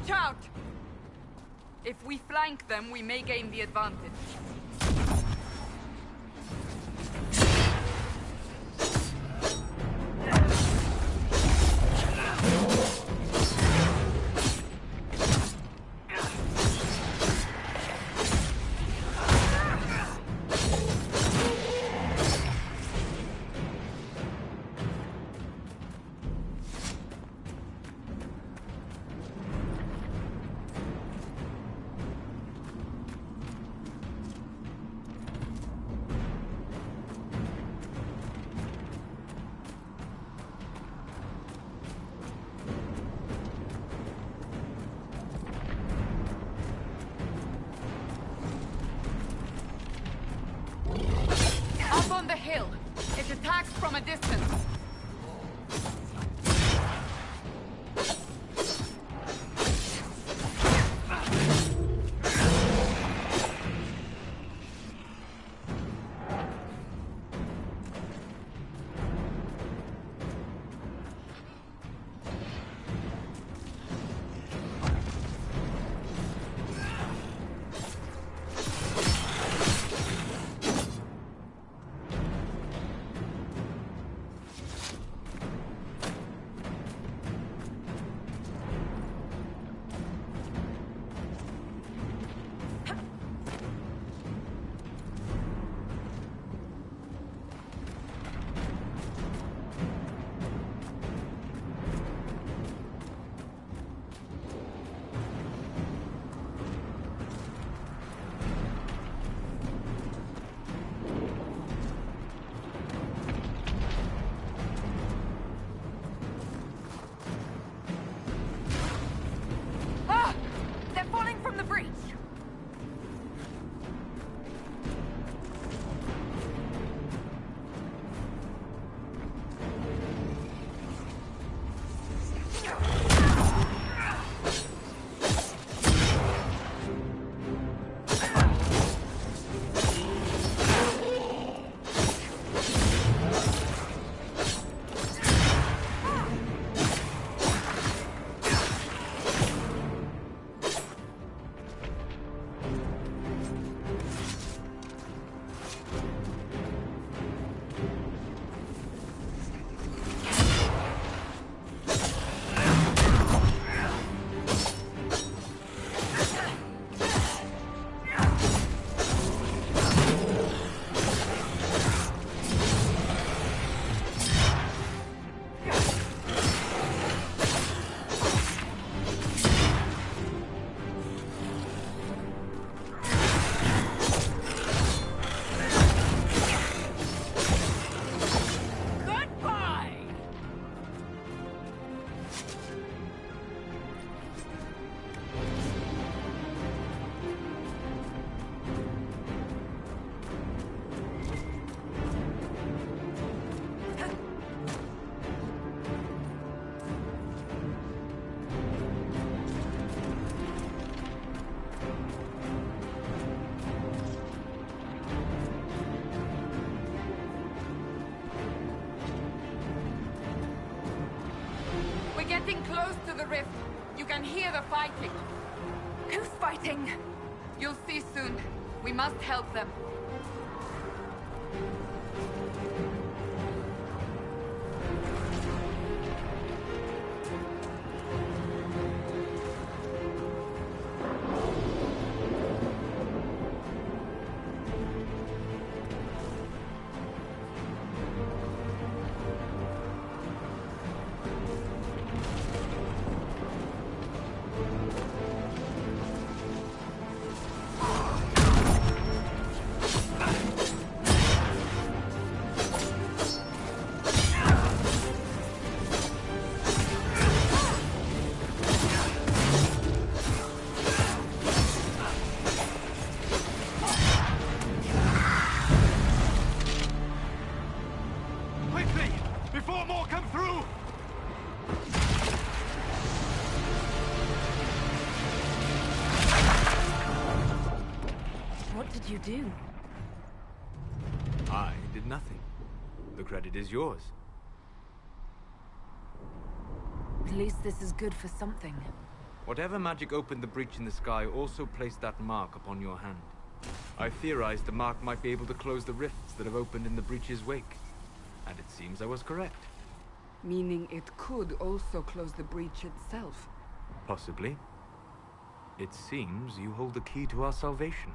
Watch out! If we flank them, we may gain the advantage. On the hill. It attacks from a distance. Getting close to the rift. You can hear the fighting. Who's fighting? You'll see soon. We must help them. You do? I did nothing. The credit is yours. At least this is good for something. Whatever magic opened the breach in the sky also placed that mark upon your hand. I theorized the mark might be able to close the rifts that have opened in the breach's wake. And it seems I was correct. Meaning it could also close the breach itself. Possibly. It seems you hold the key to our salvation.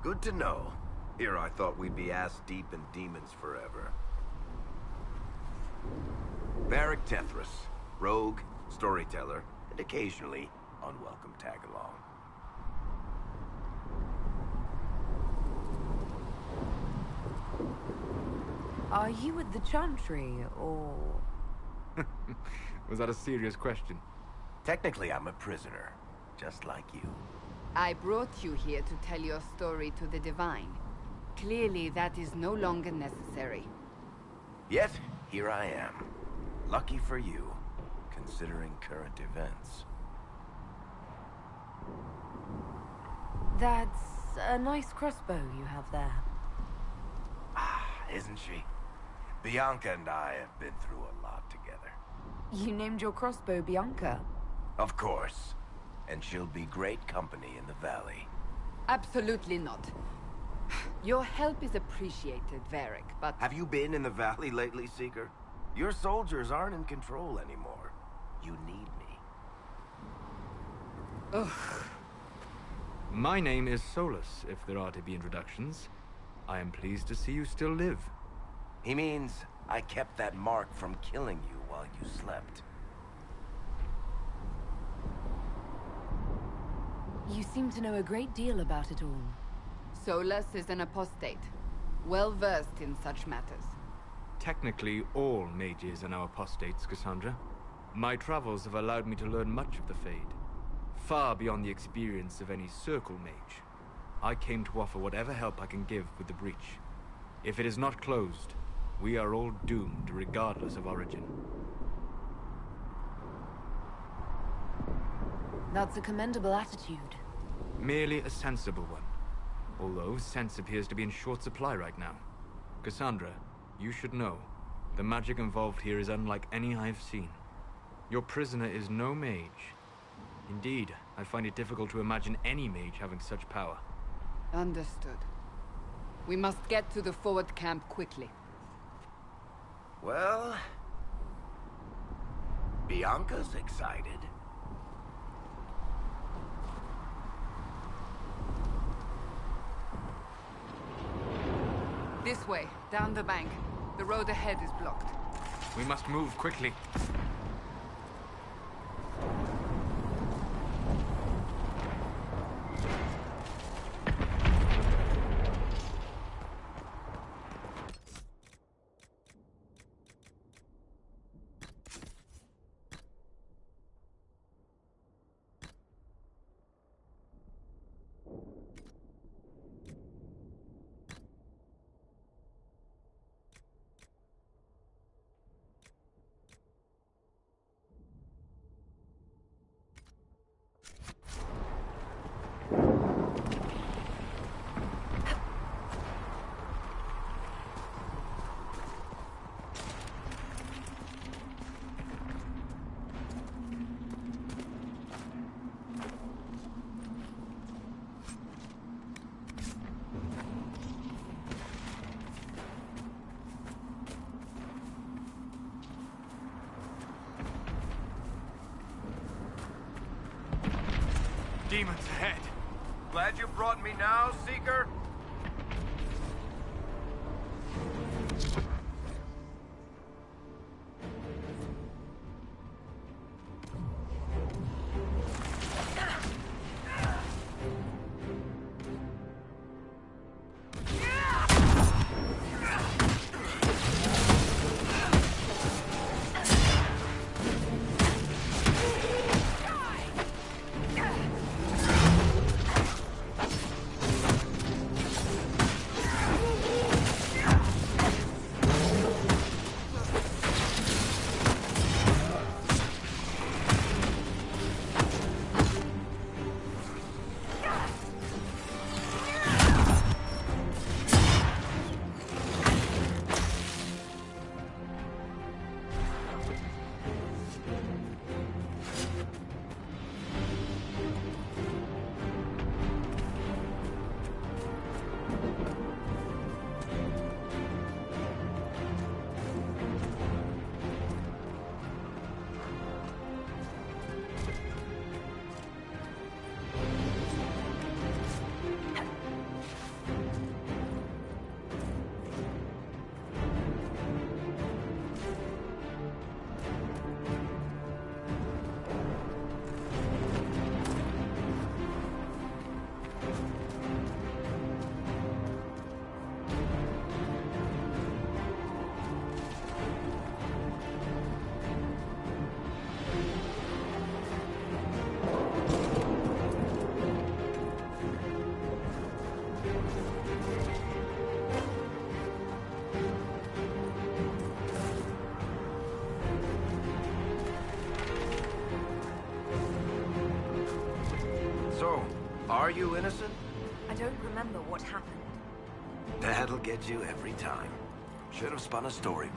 Good to know. Here I thought we'd be ass-deep in demons forever. Varric Tethras, rogue, storyteller, and occasionally unwelcome tag-along. Are you with the Chantry, or...? Was that a serious question? Technically, I'm a prisoner, just like you. I brought you here to tell your story to the Divine. Clearly, that is no longer necessary. Yet, here I am. Lucky for you, considering current events. That's a nice crossbow you have there. Ah, isn't she? Bianca and I have been through a lot together. You named your crossbow Bianca? Of course. And she'll be great company in the valley. Absolutely not. Your help is appreciated, Varric, but... Have you been in the valley lately, Seeker? Your soldiers aren't in control anymore. You need me. Ugh. My name is Solus, if there are to be introductions. I am pleased to see you still live. He means I kept that mark from killing you while you slept. You seem to know a great deal about it all. Solus is an apostate, well-versed in such matters. Technically, all mages are now apostates, Cassandra. My travels have allowed me to learn much of the Fade, far beyond the experience of any circle mage. I came to offer whatever help I can give with the breach. If it is not closed, we are all doomed regardless of origin. That's a commendable attitude. Merely a sensible one. Although sense appears to be in short supply right now. Cassandra, you should know, the magic involved here is unlike any I've seen. Your prisoner is no mage. Indeed, I find it difficult to imagine any mage having such power. Understood. We must get to the forward camp quickly. Well... Bianca's excited. This way, down the bank. The road ahead is blocked. We must move quickly. Demons ahead. Glad you brought me now, Seeker? Are you innocent? I don't remember what happened. That'll get you every time. Should have spun a story.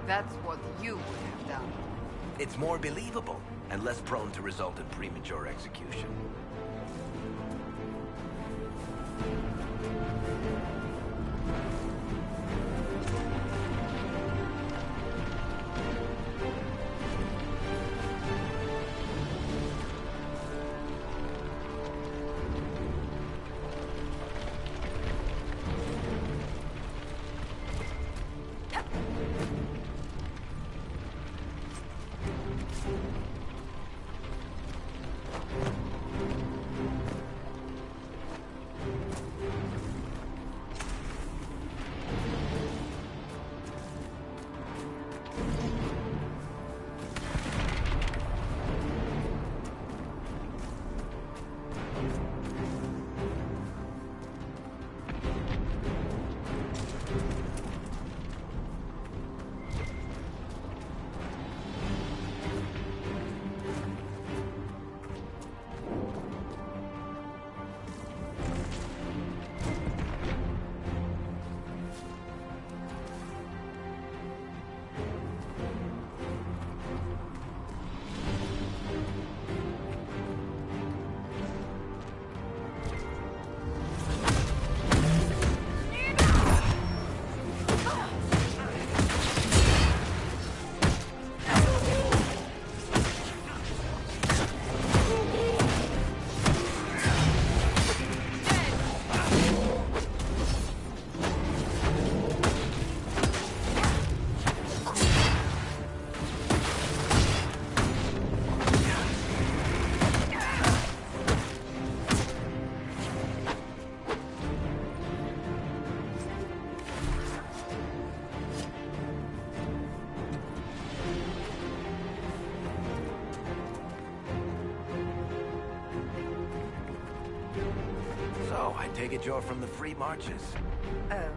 That's what you would have done. It's more believable and less prone to result in premature execution. So, I take it you're from the Free Marches. Oh?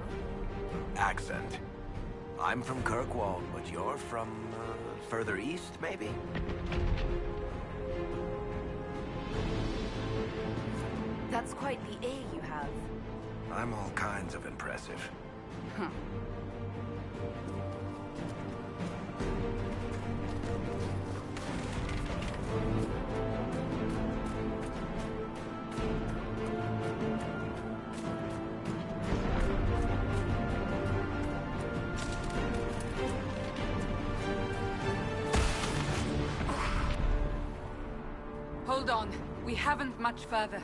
Accent. I'm from Kirkwall, but you're from, further east, maybe? That's quite the ear you have. I'm all kinds of impressive. Hold on. We haven't much further.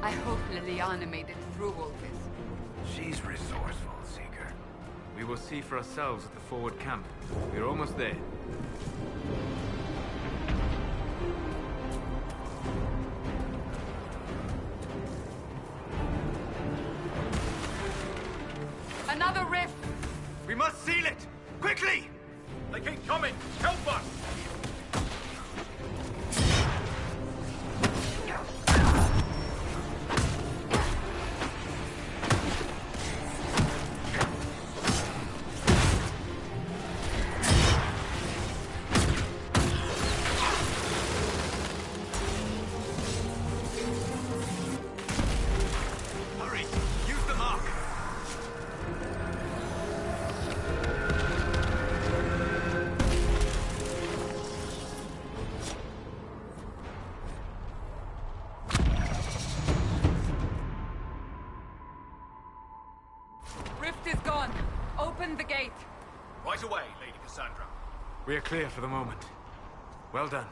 I hope Liliana made it through all this. She's resourceful, Seeker. We will see for ourselves at the forward camp. We're almost there. Another rift! We must seal it! Quickly! They keep coming! Help us! Hurry! Use the mark! Right away, Lady Cassandra. We are clear for the moment. Well done.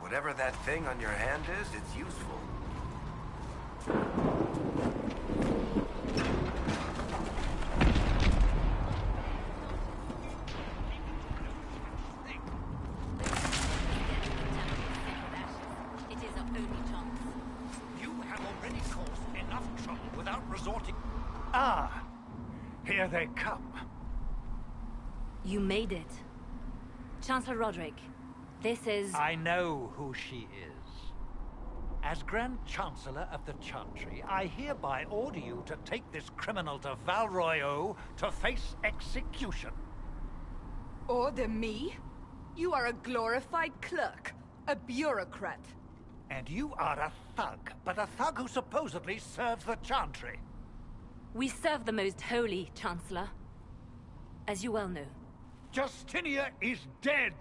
Whatever that thing on your hand is, it's useful. It is our only chance. You have already caused enough trouble without resorting... Ah! Here they come. You made it. Chancellor Roderick, this is... I know who she is. As Grand Chancellor of the Chantry, I hereby order you to take this criminal to Val Royeaux to face execution. Order me? You are a glorified clerk, a bureaucrat. And you are a thug, but a thug who supposedly serves the Chantry. We serve the most holy, Chancellor. As you well know. Justinia is dead!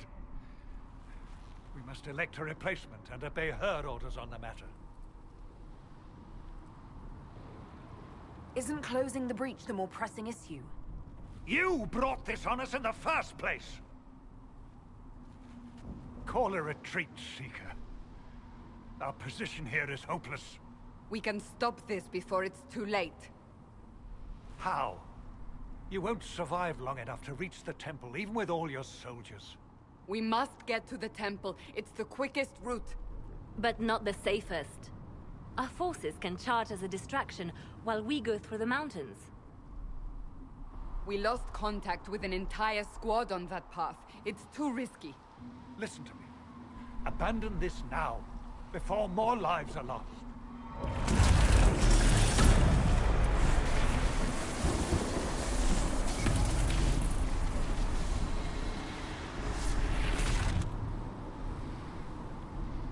We must elect a replacement and obey her orders on the matter. Isn't closing the breach the more pressing issue? You brought this on us in the first place! Call a retreat, Seeker. Our position here is hopeless. We can stop this before it's too late. How? You won't survive long enough to reach the temple, even with all your soldiers. We must get to the temple. It's the quickest route. But not the safest. Our forces can charge as a distraction while we go through the mountains. We lost contact with an entire squad on that path. It's too risky. Listen to me. Abandon this now, before more lives are lost.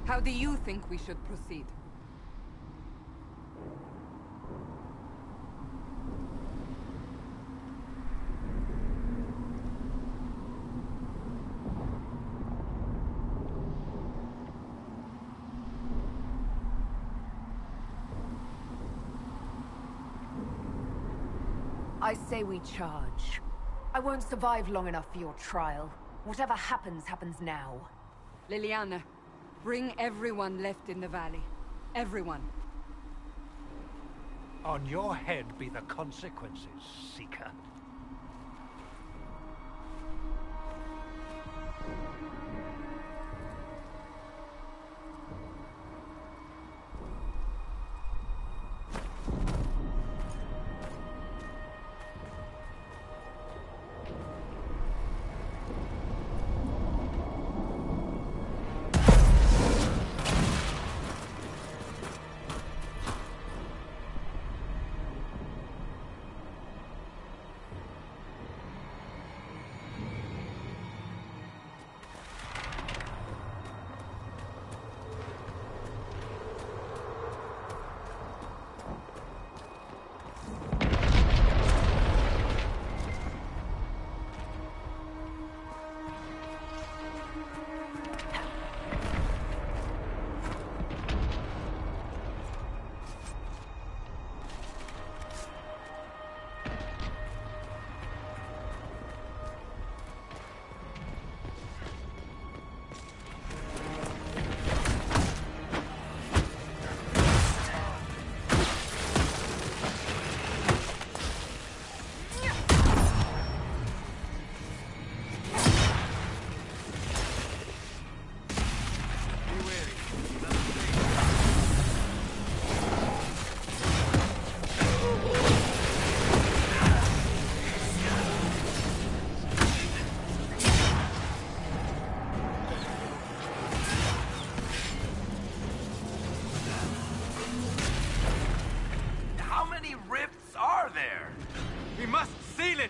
How do you think we should proceed? I say we charge. I won't survive long enough for your trial. Whatever happens, happens now. Liliana, bring everyone left in the valley. Everyone. On your head be the consequences, Seeker.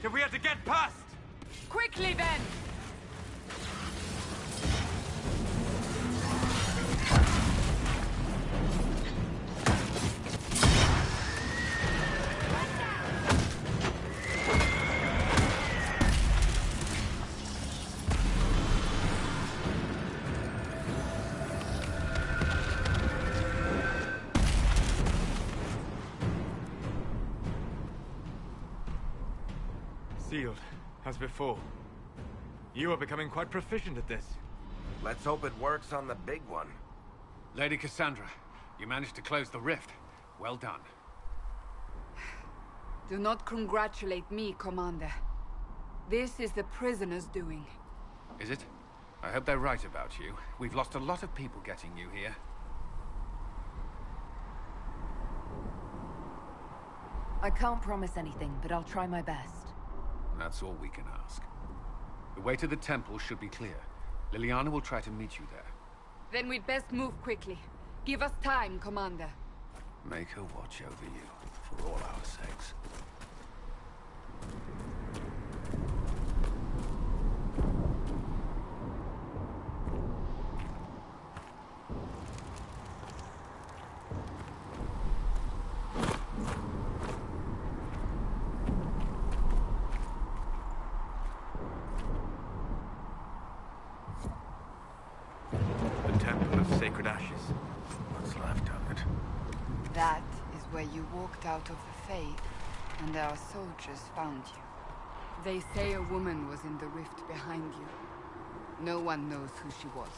If we are to get past! Quickly then! Sealed. As before. You are becoming quite proficient at this. Let's hope it works on the big one. Lady Cassandra, you managed to close the rift. Well done. Do not congratulate me, Commander. This is the prisoner's doing. Is it? I hope they're right about you. We've lost a lot of people getting you here. I can't promise anything, but I'll try my best. That's all we can ask. The way to the temple should be clear. Liliana will try to meet you there. Then we'd best move quickly. Give us time, Commander. Make her watch over you, for all our sakes. The Temple of Sacred Ashes. What's left of it? That is where you walked out of the Fade, and our soldiers found you. They say a woman was in the rift behind you. No one knows who she was.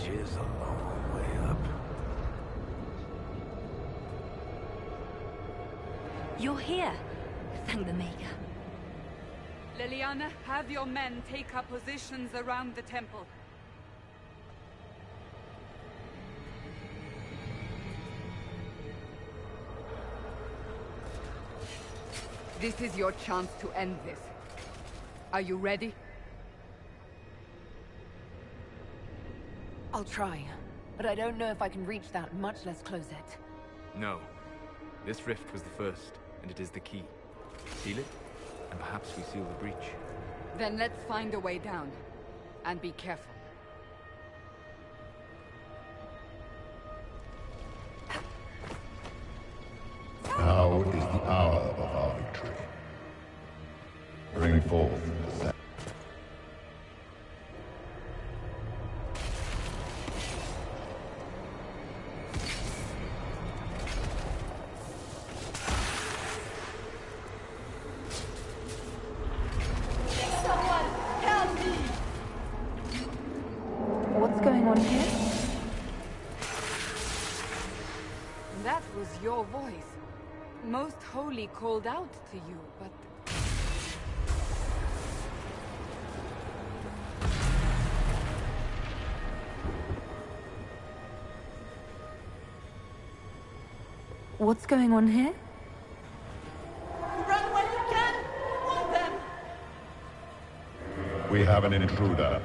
Is a long way up. You're here. Thank the Maker. Liliana, have your men take up positions around the temple. This is your chance to end this. Are you ready? I'll try, but I don't know if I can reach that, much less close it. No. This rift was the first, and it is the key. Seal it, and perhaps we seal the breach. Then let's find a way down. And be careful. Now is the hour of our victory. Bring forth the sacrifice. What's going on here? That was your voice. Most Holy called out to you, but... What's going on here? Run when you can! Want them! We have an intruder.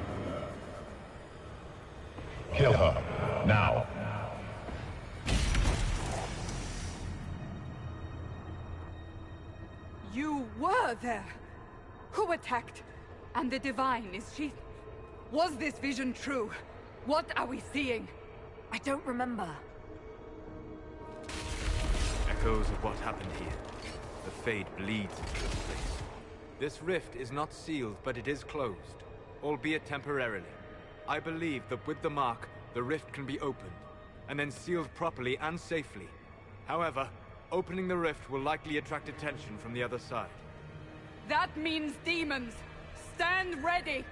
Kill her, now. You were there! Who attacked? And the Divine, is she... Was this vision true? What are we seeing? I don't remember. Echoes of what happened here. The Fade bleeds into this place. This rift is not sealed, but it is closed, albeit temporarily. I believe that with the mark, the rift can be opened, and then sealed properly and safely. However, opening the rift will likely attract attention from the other side. That means demons! Stand ready!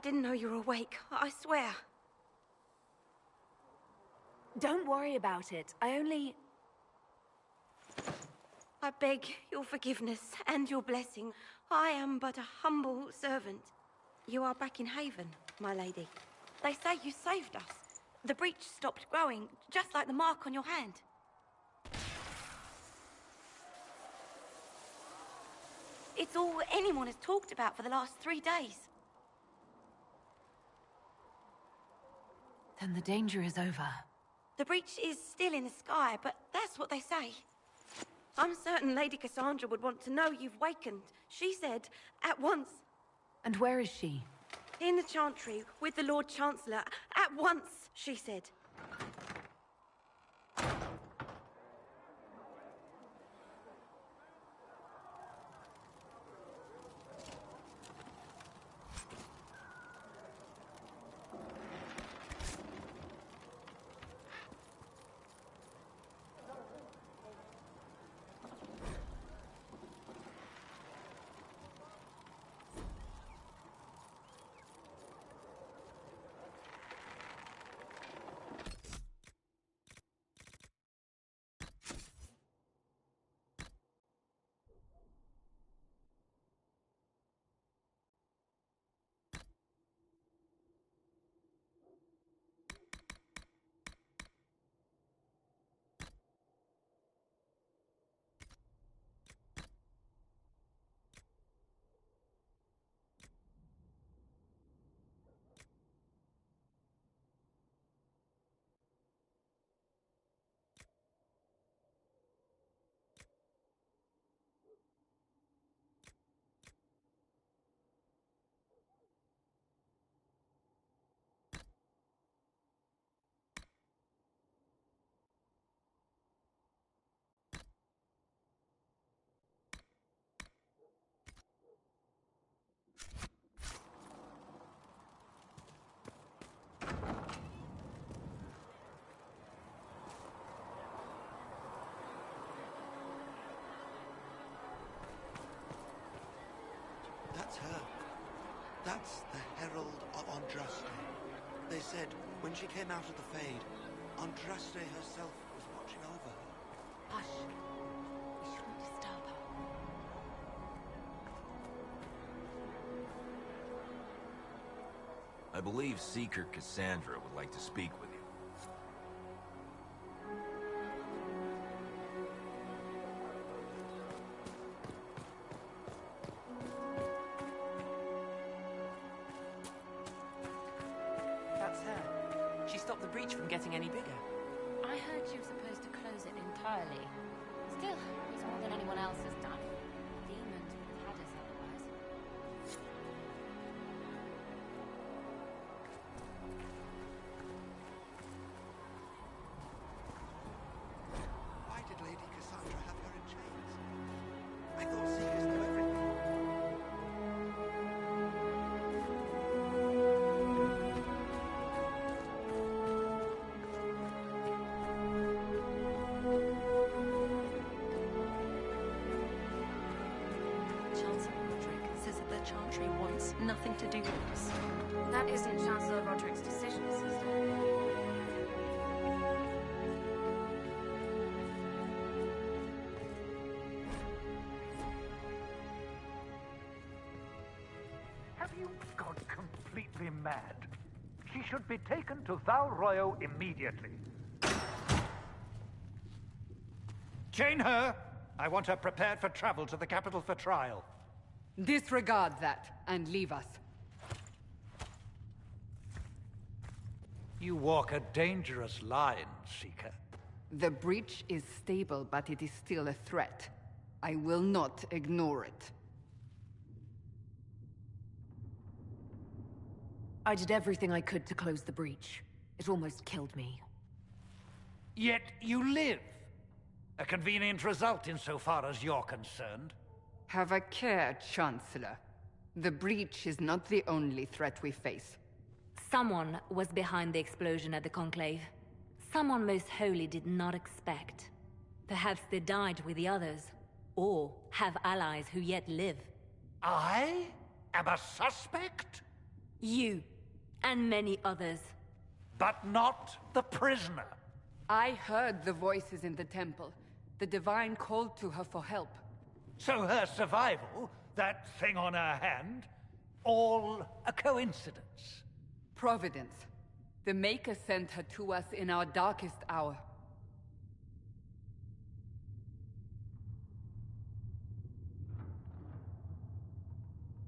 didn't know you were awake, I swear. Don't worry about it. I beg your forgiveness and your blessing. I am but a humble servant. You are back in Haven, my lady. They say you saved us. The breach stopped growing, just like the mark on your hand. It's all anyone has talked about for the last 3 days. Then the danger is over. The breach is still in the sky, but that's what they say. I'm certain Lady Cassandra would want to know you've wakened. She said, at once. And where is she? In the Chantry, with the Lord Chancellor. At once, she said. That's her. That's the Herald of Andraste. They said when she came out of the Fade, Andraste herself was watching over her. Hush. We shouldn't disturb her. I believe Seeker Cassandra would like to speak with you. That's her. She stopped the breach from getting any bigger. I heard she was supposed to close it entirely. Still, it's more than anyone else has done. Demons would have had us otherwise. Why did Lady Cassandra have her in chains? I thought Seekers knew everything. Chancellor Roderick says that the Chantry wants nothing to do with us. That isn't Chancellor Roderick's decision, sister. Have you gone completely mad? She should be taken to Val Royo immediately. Chain her! I want her prepared for travel to the capital for trial. Disregard that and leave us. You walk a dangerous line, Seeker. The breach is stable, but it is still a threat. I will not ignore it. I did everything I could to close the breach. It almost killed me. Yet you live. A convenient result insofar as you're concerned. Have a care, Chancellor. The breach is not the only threat we face. Someone was behind the explosion at the Conclave. Someone Most Holy did not expect. Perhaps they died with the others, or have allies who yet live. I am a suspect? You, and many others. But not the prisoner. I heard the voices in the temple. The Divine called to her for help. So her survival, that thing on her hand, all a coincidence? Providence. The Maker sent her to us in our darkest hour.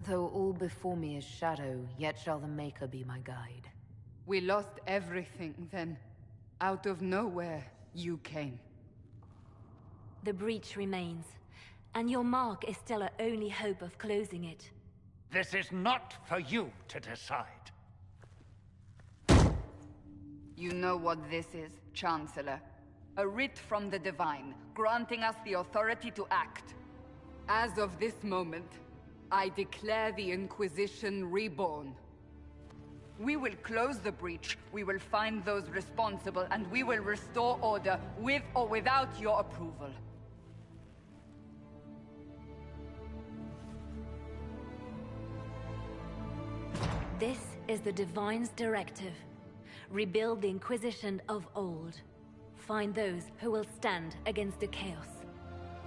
Though all before me is shadow, yet shall the Maker be my guide. We lost everything then. Out of nowhere, you came. The breach remains, and your mark is still our only hope of closing it. This is not for you to decide. You know what this is, Chancellor. A writ from the Divine, granting us the authority to act. As of this moment, I declare the Inquisition reborn. We will close the breach, we will find those responsible, and we will restore order, with or without your approval. This is the Divine's directive. Rebuild the Inquisition of old. Find those who will stand against the chaos.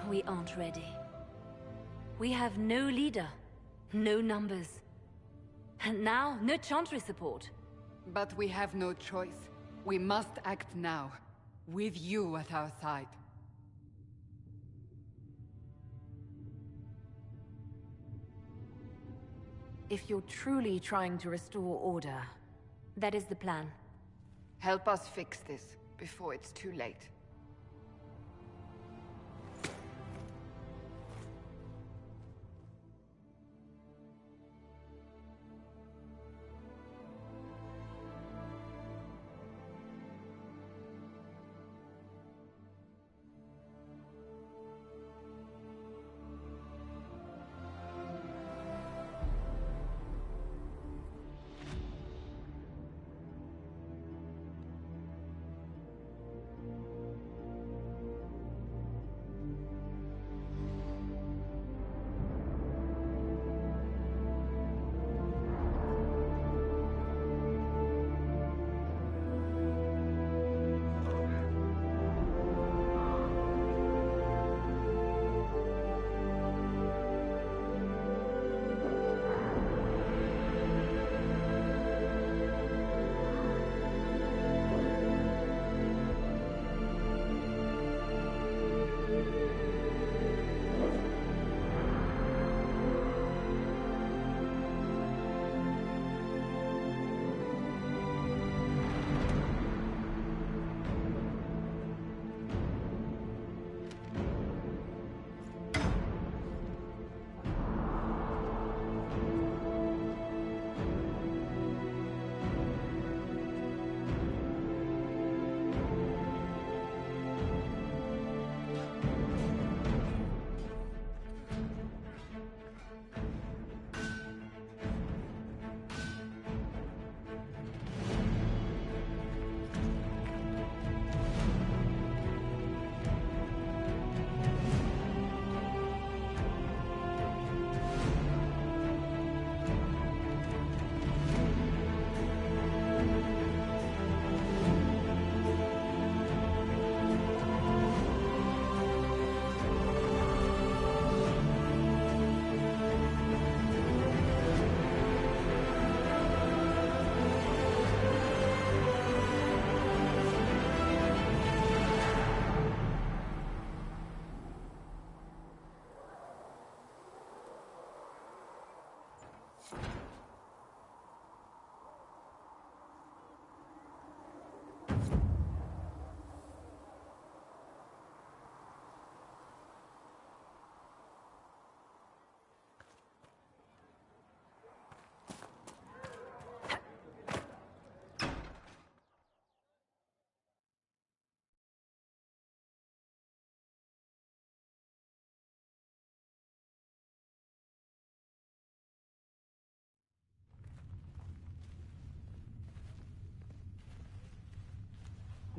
We aren't ready. We have no leader, no numbers. And now, no Chantry support. But we have no choice. We must act now, with you at our side. If you're truly trying to restore order... That is the plan. Help us fix this, before it's too late.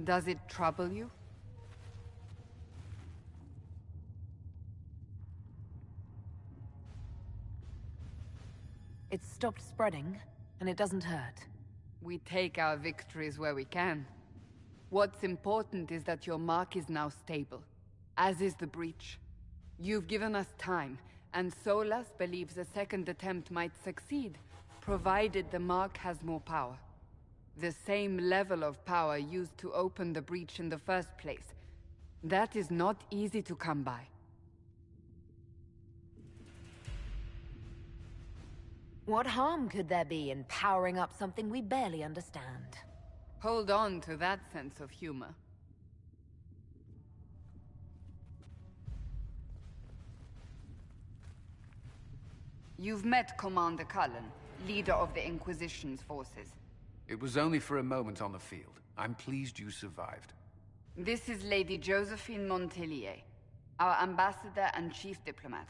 Does it trouble you? It's stopped spreading, and it doesn't hurt. We take our victories where we can. What's important is that your mark is now stable, as is the breach. You've given us time, and Solas believes a second attempt might succeed, provided the mark has more power. The same level of power used to open the breach in the first place. That is not easy to come by. What harm could there be in powering up something we barely understand? Hold on to that sense of humor. You've met Commander Cullen, leader of the Inquisition's forces. It was only for a moment on the field. I'm pleased you survived. This is Lady Josephine Montelier, our ambassador and chief diplomat.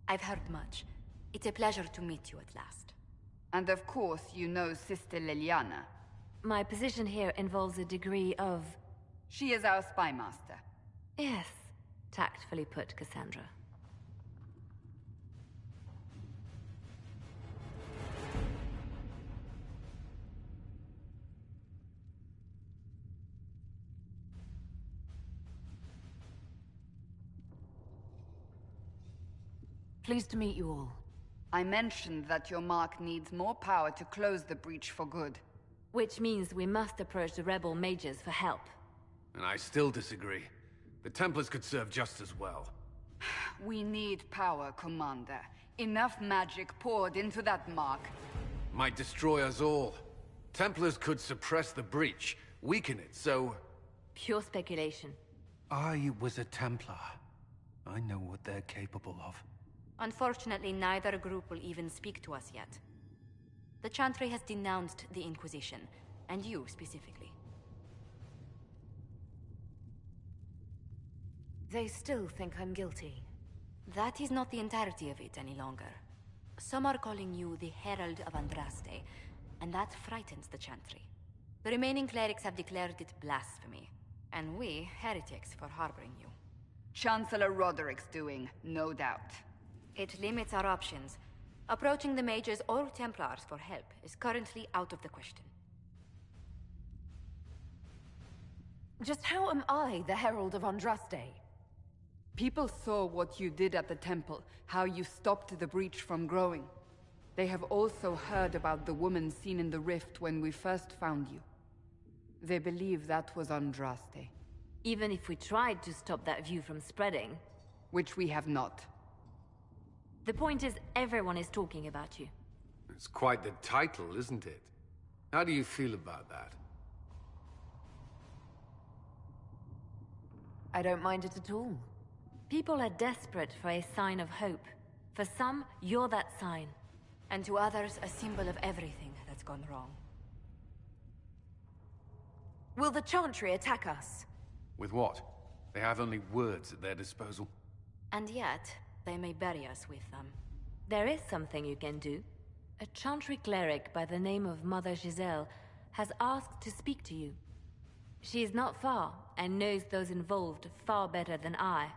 I've heard much. It's a pleasure to meet you at last. And of course, you know Sister Liliana. My position here involves a degree of... She is our spy master. Yes, tactfully put, Cassandra. Pleased to meet you all. I mentioned that your mark needs more power to close the breach for good. Which means we must approach the rebel mages for help. And I still disagree. The Templars could serve just as well. We need power, Commander. Enough magic poured into that mark. Might destroy us all. Templars could suppress the breach, weaken it, so... Pure speculation. I was a Templar. I know what they're capable of. Unfortunately, neither group will even speak to us yet. The Chantry has denounced the Inquisition, and you specifically. They still think I'm guilty. That is not the entirety of it any longer. Some are calling you the Herald of Andraste, and that frightens the Chantry. The remaining clerics have declared it blasphemy, and we, heretics, for harboring you. Chancellor Roderick's doing, no doubt. It limits our options. Approaching the mages or Templars for help is currently out of the question. Just how am I the Herald of Andraste? People saw what you did at the temple, how you stopped the breach from growing. They have also heard about the woman seen in the rift when we first found you. They believe that was Andraste. Even if we tried to stop that view from spreading... Which we have not. The point is, everyone is talking about you. It's quite the title, isn't it? How do you feel about that? I don't mind it at all. People are desperate for a sign of hope. For some, you're that sign. And to others, a symbol of everything that's gone wrong. Will the Chantry attack us? With what? They have only words at their disposal. And yet, they may bury us with them. There is something you can do. A Chantry cleric by the name of Mother Giselle has asked to speak to you. She is not far, and knows those involved far better than I.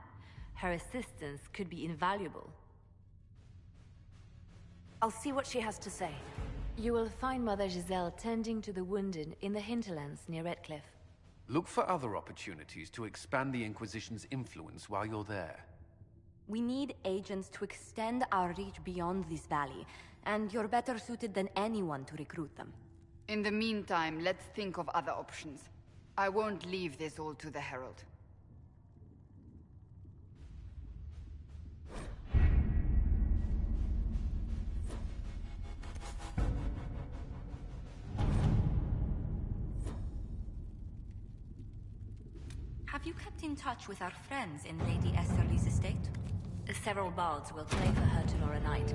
Her assistance could be invaluable. I'll see what she has to say. You will find Mother Giselle tending to the wounded in the hinterlands near Redcliffe. Look for other opportunities to expand the Inquisition's influence while you're there. We need agents to extend our reach beyond this valley, and you're better suited than anyone to recruit them. In the meantime, let's think of other options. I won't leave this all to the Herald. Have you kept in touch with our friends in Lady Esterly's estate? Several bards will play for her tomorrow night.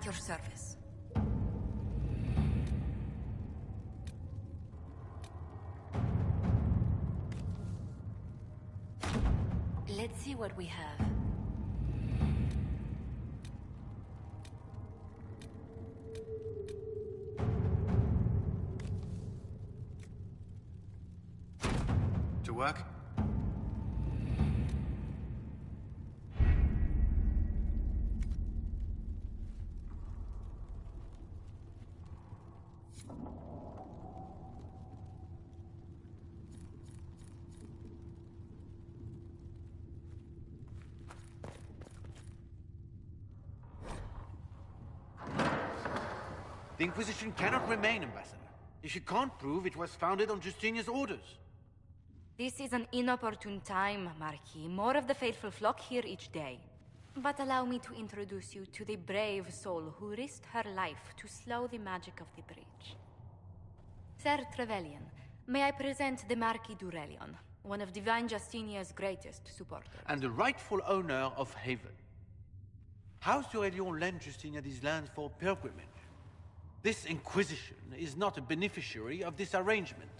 At your service. Let's see what we have. To work? The Inquisition cannot remain, Ambassador, if you can't prove it was founded on Justinia's orders. This is an inopportune time, Marquis. More of the faithful flock here each day. But allow me to introduce you to the brave soul who risked her life to slow the magic of the breach. Sir Trevelyan, may I present the Marquis d'Aurelion, one of Divine Justinia's greatest supporters. And the rightful owner of Haven. House d'Aurelion lent Justinia these lands for pilgrimage. This Inquisition is not a beneficiary of this arrangement.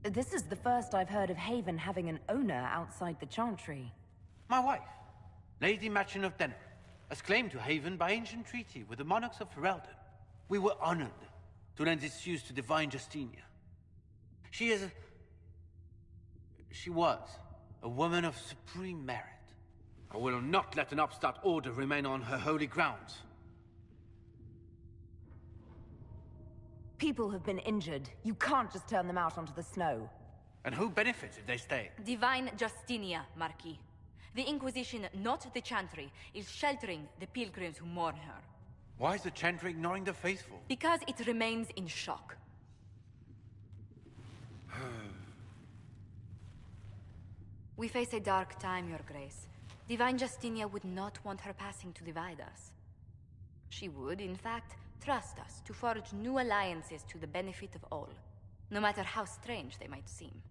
This is the first I've heard of Haven having an owner outside the Chantry. My wife, Lady Machin of Denver, has claimed to Haven by ancient treaty with the monarchs of Ferelden. We were honored to lend its use to Divine Justinia. She was a woman of supreme merit. I will not let an upstart order remain on her holy grounds. People have been injured. You can't just turn them out onto the snow. And who benefits if they stay? Divine Justinia, Marquis. The Inquisition, not the Chantry, is sheltering the pilgrims who mourn her. Why is the Chantry ignoring the faithful? Because it remains in shock. We face a dark time, Your Grace. Divine Justinia would not want her passing to divide us. She would, in fact, trust us to forge new alliances to the benefit of all, no matter how strange they might seem.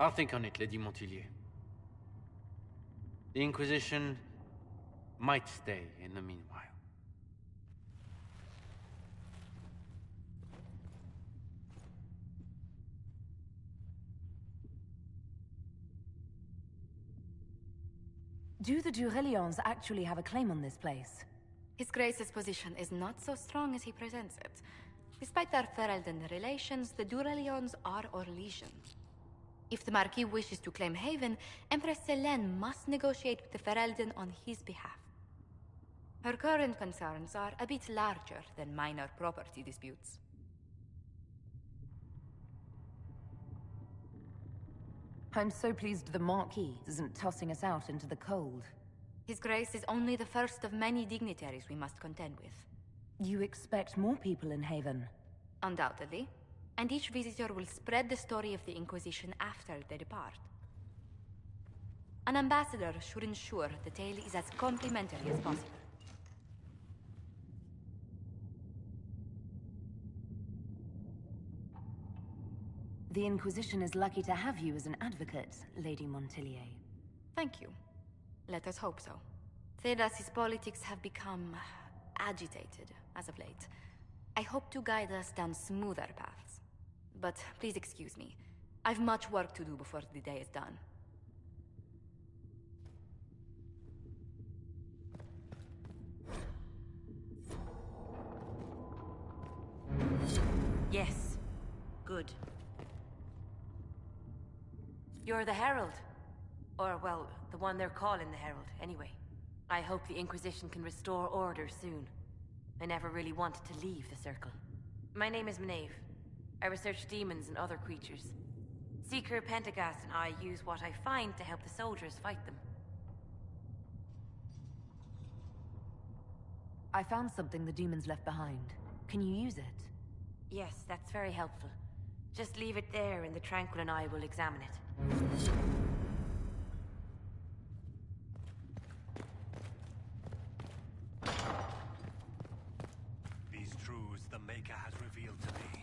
I'll think on it, Lady Montillier. The Inquisition might stay in the meanwhile. Do the d'Aurelions actually have a claim on this place? His Grace's position is not so strong as he presents it. Despite their Ferelden relations, the d'Aurelions are Orlesians. If the Marquis wishes to claim Haven, Empress Selene must negotiate with the Ferelden on his behalf. Her current concerns are a bit larger than minor property disputes. I'm so pleased the Marquis isn't tossing us out into the cold. His Grace is only the first of many dignitaries we must contend with. You expect more people in Haven? Undoubtedly. And each visitor will spread the story of the Inquisition after they depart. An ambassador should ensure the tale is as complimentary as possible. The Inquisition is lucky to have you as an advocate, Lady Montillier. Thank you. Let us hope so. Thedas's politics have become agitated as of late. I hope to guide us down smoother paths. But please excuse me. I've much work to do before the day is done. Yes. Good. You're the Herald. Or, well, the one they're calling the Herald, anyway. I hope the Inquisition can restore order soon. I never really wanted to leave the Circle. My name is Maeve. I research demons and other creatures. Seeker Pentagast and I use what I find to help the soldiers fight them. I found something the demons left behind. Can you use it? Yes, that's very helpful. Just leave it there and the Tranquil and I will examine it. These truths the Maker has revealed to me.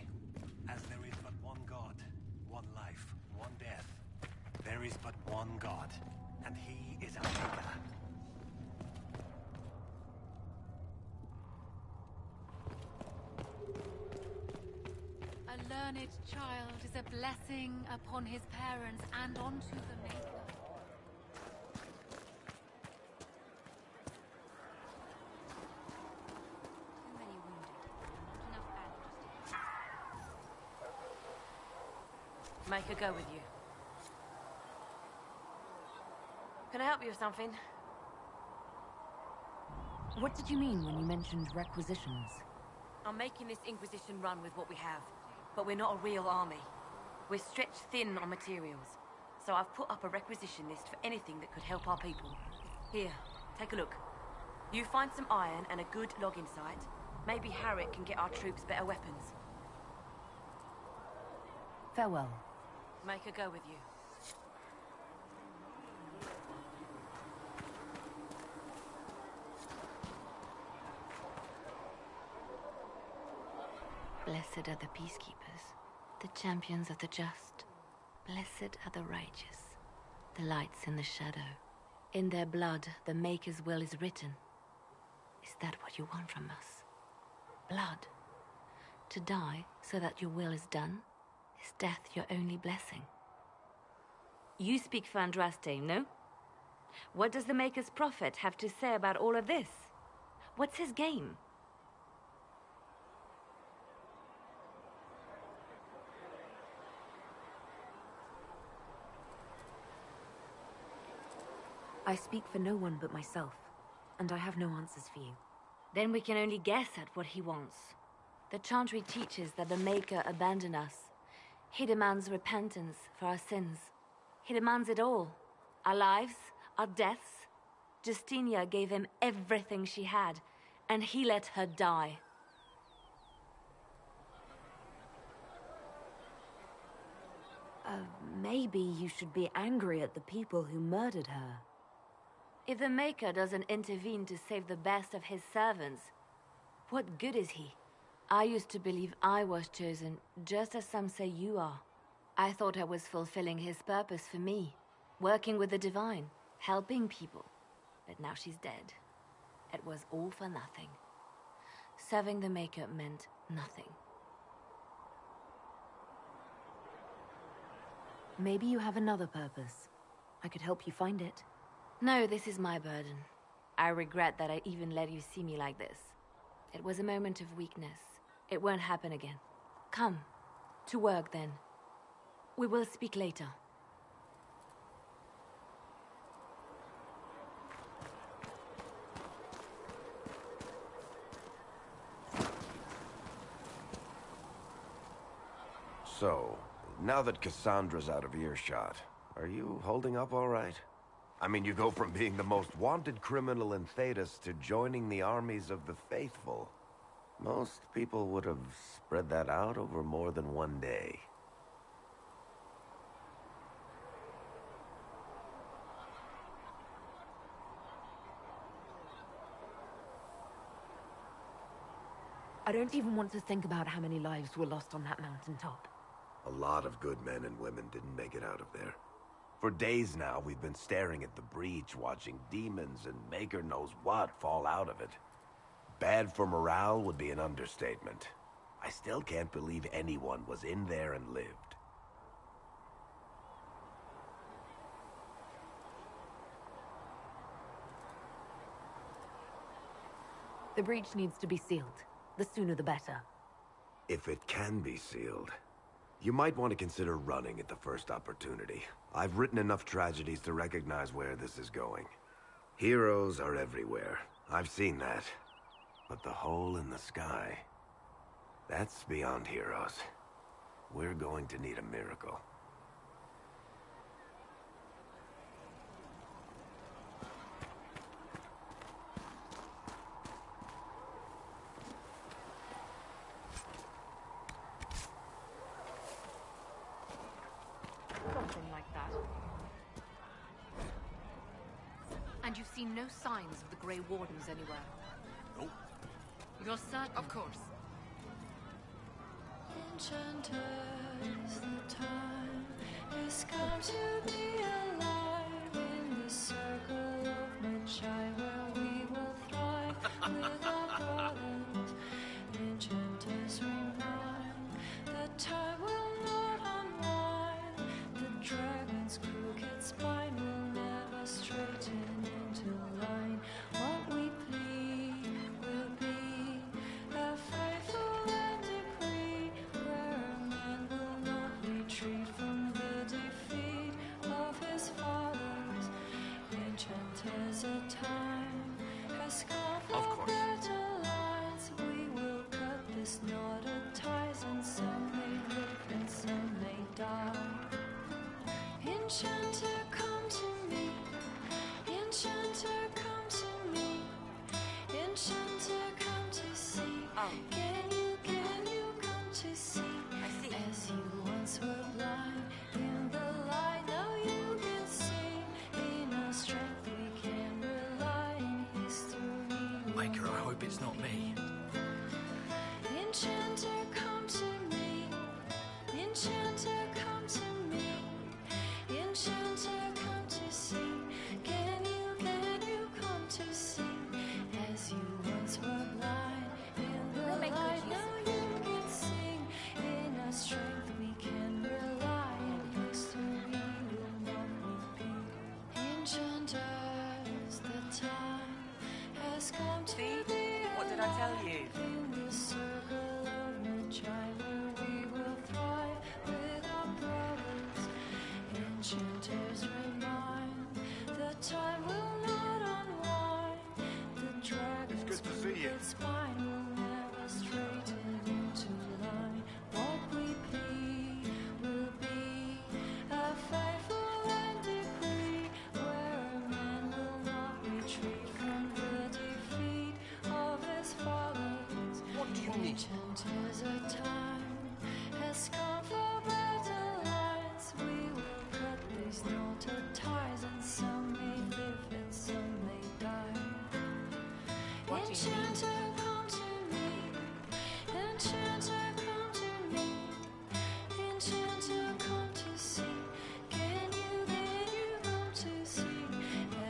There is but one god, and he is a maker. A learned child is a blessing upon his parents and onto the Maker. Too many wounded, not enough bandages. Make her go with you. Can I help you with something? What did you mean when you mentioned requisitions? I'm making this Inquisition run with what we have, but we're not a real army. We're stretched thin on materials, so I've put up a requisition list for anything that could help our people. Here, take a look. You find some iron and a good logging site. Maybe Harriet can get our troops better weapons. Farewell. Make her go with you. Blessed are the peacekeepers, the champions of the just. Blessed are the righteous, the lights in the shadow. In their blood, the Maker's will is written. Is that what you want from us? Blood? To die so that your will is done? Is death your only blessing? You speak for Andraste, no? What does the Maker's prophet have to say about all of this? What's his game? I speak for no one but myself, and I have no answers for you. Then we can only guess at what he wants. The Chantry teaches that the Maker abandoned us. He demands repentance for our sins. He demands it all. Our lives, our deaths. Justinia gave him everything she had, and he let her die. Maybe you should be angry at the people who murdered her. If the Maker doesn't intervene to save the best of his servants, what good is he? I used to believe I was chosen, just as some say you are. I thought I was fulfilling his purpose for me, working with the Divine, helping people. But now she's dead. It was all for nothing. Serving the Maker meant nothing. Maybe you have another purpose. I could help you find it. No, this is my burden. I regret that I even let you see me like this. It was a moment of weakness. It won't happen again. Come, to work then. We will speak later. So, now that Cassandra's out of earshot, are you holding up all right? I mean, you go from being the most wanted criminal in Thedas to joining the armies of the faithful. Most people would have spread that out over more than one day. I don't even want to think about how many lives were lost on that mountaintop. A lot of good men and women didn't make it out of there. For days now, we've been staring at the breach, watching demons and Maker knows what fall out of it. Bad for morale would be an understatement. I still can't believe anyone was in there and lived. The breach needs to be sealed. The sooner the better. If it can be sealed, you might want to consider running at the first opportunity. I've written enough tragedies to recognize where this is going. Heroes are everywhere. I've seen that. But the hole in the sky, that's beyond heroes. We're going to need a miracle. Something like that. And you've seen no signs of the Grey Wardens anywhere? Nope. You're certain? Of course. Enchanters, the time has come to be Enchanter, come to me. Enchanter, come to me. Enchanter, come to see. Can you come to see? As you once were blind in the light, now you can sing. In our strength we can rely in history. Maker, I hope it's not me. Enchanter, come to me. Enchanter, come to me. Enchanter, come to sing. Can you come to sing? As you once were blind in the light, now you can sing. In our strength we can rely, and history will not repeat. Enchanters, the time has come to the What did I tell you? in the circle of Magi, where we will thrive with our brothers. Enchanters remind the time will not unwind. The dragon's It's good to see you. spine will never straighten into line. What we plead will be a faithful and decree, where a man will not retreat from the defeat of his followers. What do you need? Enchanters, a time has come for better lines. We will cut these knotted ties, and some may live and some may die. What do you need? Enchanter, come to me. Enchanter, come to me. Enchanter, come to sing. Can you come to sing?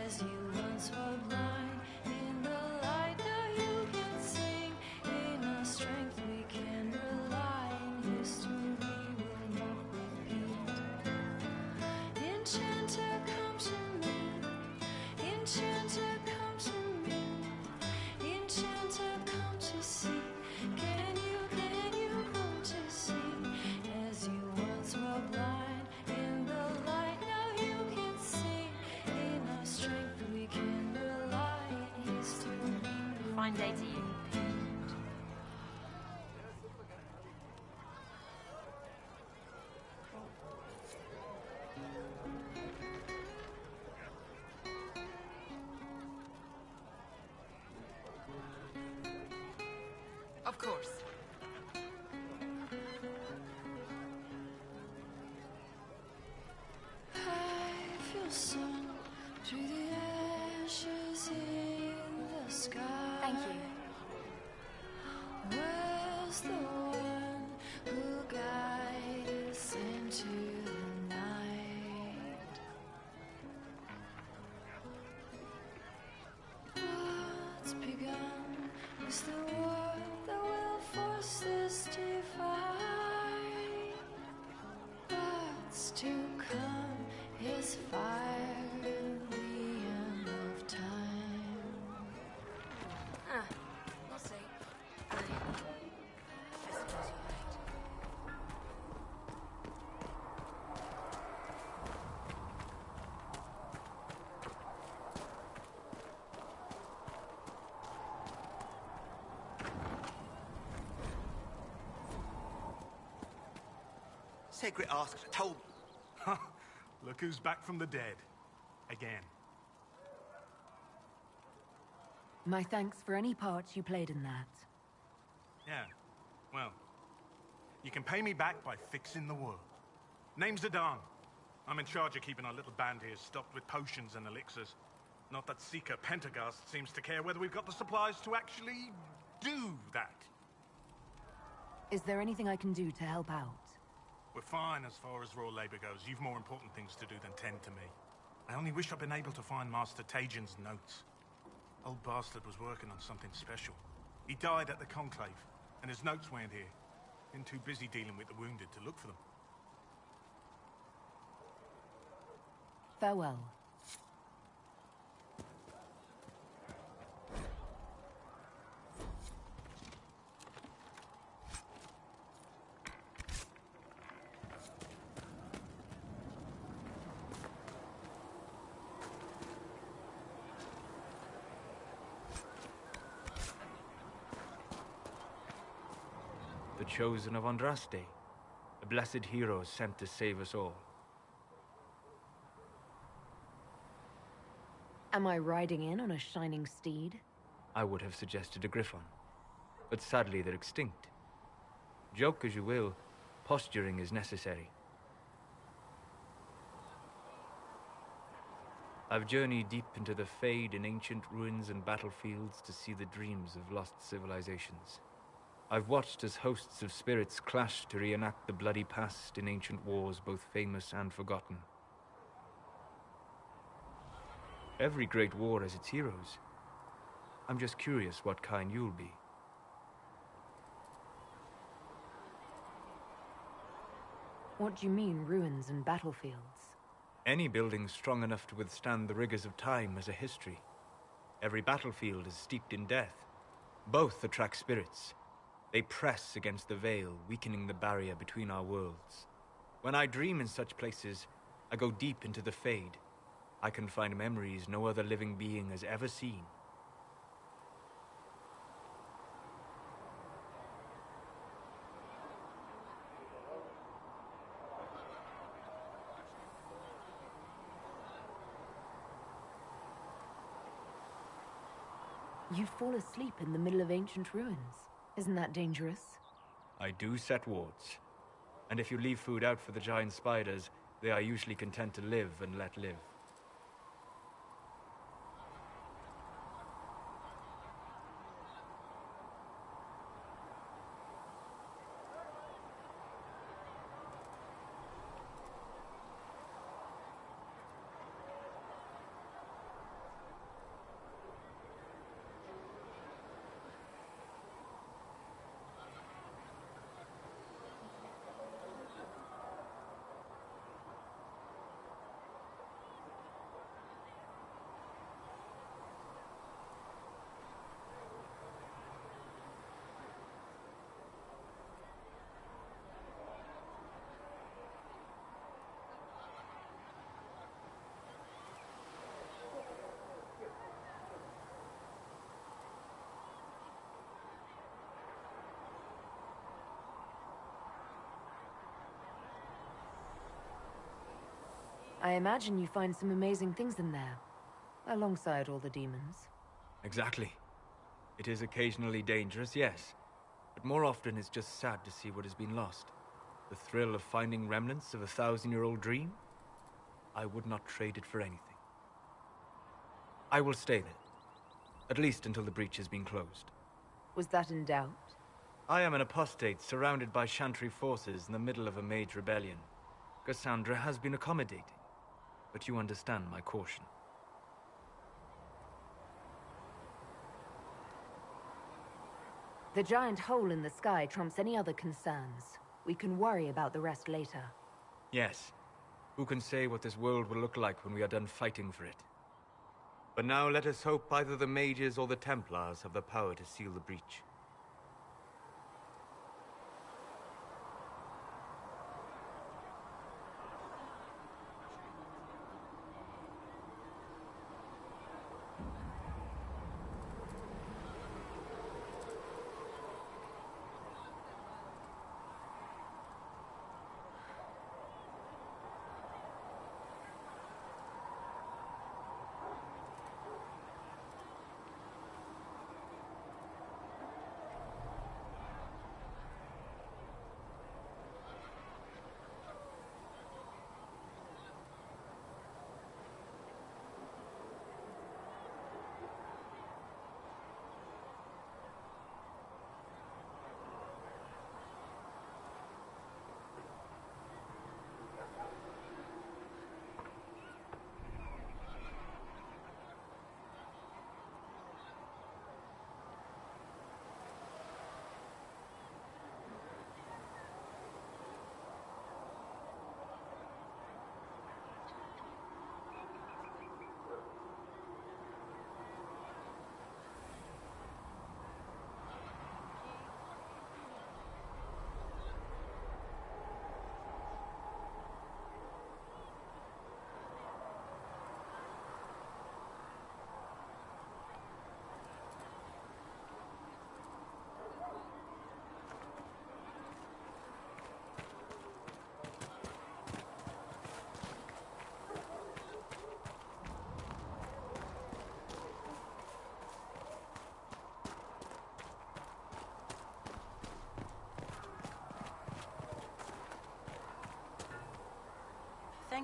As you once were blind in the light, now you can sing. In our strength we can rely, in history will not repeat. Enchanter, come to me. Enchanter, come to me. Enchanter, come to see. Can you come to see? As you once were blind in the light, now you can sing. In our strength we can rely, in history. Fine day to you. Of course. I feel sun through the ashes in the sky. Thank you. Where's the one who guides us into the night? What's begun is the word that will force this divide. What's to come is fire in the end of time. We'll see. I suppose you're right. Secret asks told me. Look who's back from the dead. Again. My thanks for any part you played in that. Yeah. Well, you can pay me back by fixing the world. Name's Zidane. I'm in charge of keeping our little band here stocked with potions and elixirs. Not that Seeker Pentagast seems to care whether we've got the supplies to actually do that. Is there anything I can do to help out? We're fine as far as raw labor goes. You've more important things to do than tend to me. I only wish I'd been able to find Master Tajin's notes. Old bastard was working on something special. He died at the Conclave, and his notes weren't here. Been too busy dealing with the wounded to look for them. Farewell. The chosen of Andraste, a blessed hero sent to save us all. Am I riding in on a shining steed? I would have suggested a griffon, but sadly they're extinct. Joke as you will, posturing is necessary. I've journeyed deep into the Fade in ancient ruins and battlefields to see the dreams of lost civilizations. I've watched as hosts of spirits clash to reenact the bloody past in ancient wars both famous and forgotten. Every great war has its heroes. I'm just curious what kind you'll be. What do you mean, ruins and battlefields? Any building strong enough to withstand the rigors of time has a history. Every battlefield is steeped in death. Both attract spirits. They press against the veil, weakening the barrier between our worlds. When I dream in such places, I go deep into the Fade. I can find memories no other living being has ever seen. You fall asleep in the middle of ancient ruins. Isn't that dangerous? I do set wards. And if you leave food out for the giant spiders, they are usually content to live and let live. I imagine you find some amazing things in there, alongside all the demons. Exactly. It is occasionally dangerous, yes. But more often it's just sad to see what has been lost. The thrill of finding remnants of a 1,000-year-old dream? I would not trade it for anything. I will stay then. At least until the breach has been closed. Was that in doubt? I am an apostate surrounded by Chantry forces in the middle of a mage rebellion. Cassandra has been accommodating, but you understand my caution. The giant hole in the sky trumps any other concerns. We can worry about the rest later. Yes. Who can say what this world will look like when we are done fighting for it? But now let us hope either the mages or the Templars have the power to seal the breach.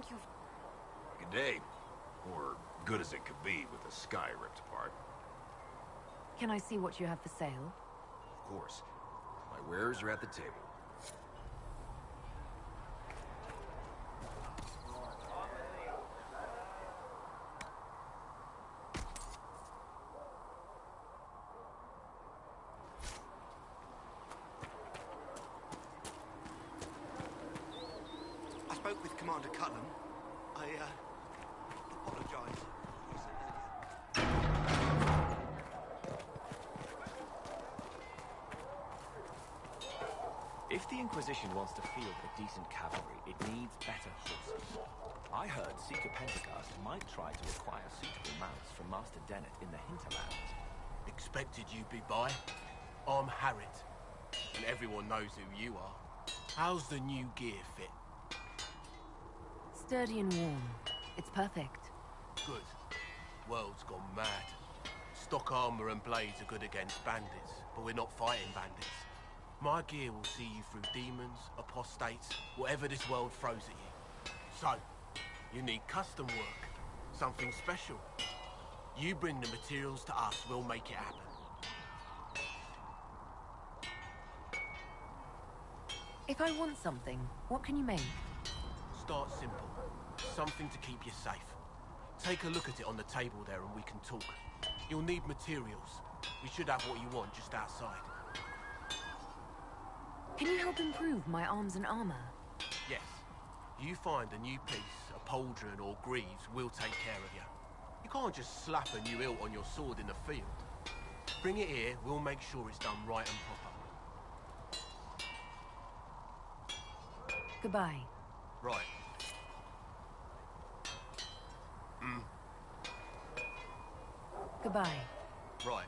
you've... Good day. Or good as it could be with the sky ripped apart. Can I see what you have for sale? Of course. My wares are at the table. I spoke with Commander Cullen. I apologize. If the Inquisition wants to field a decent cavalry, it needs better horses. I heard Seeker Pentecost might try to acquire suitable mounts from Master Dennett in the hinterlands. Expected you'd be by. I'm Harriet, and everyone knows who you are. How's the new gear fit? Sturdy and warm. It's perfect. Good. World's gone mad. Stock armor and blades are good against bandits, but we're not fighting bandits. My gear will see you through demons, apostates, whatever this world throws at you. So, you need custom work. Something special. You bring the materials to us, we'll make it happen. If I want something, what can you make? Start simple. Something to keep you safe. Take a look at it on the table there and we can talk. You'll need materials. We should have what you want just outside. Can you help improve my arms and armor? Yes. You find a new piece, a pauldron or greaves, we'll take care of you. You can't just slap a new hilt on your sword in the field. Bring it here, we'll make sure it's done right and proper. Goodbye. Right. Goodbye. Right.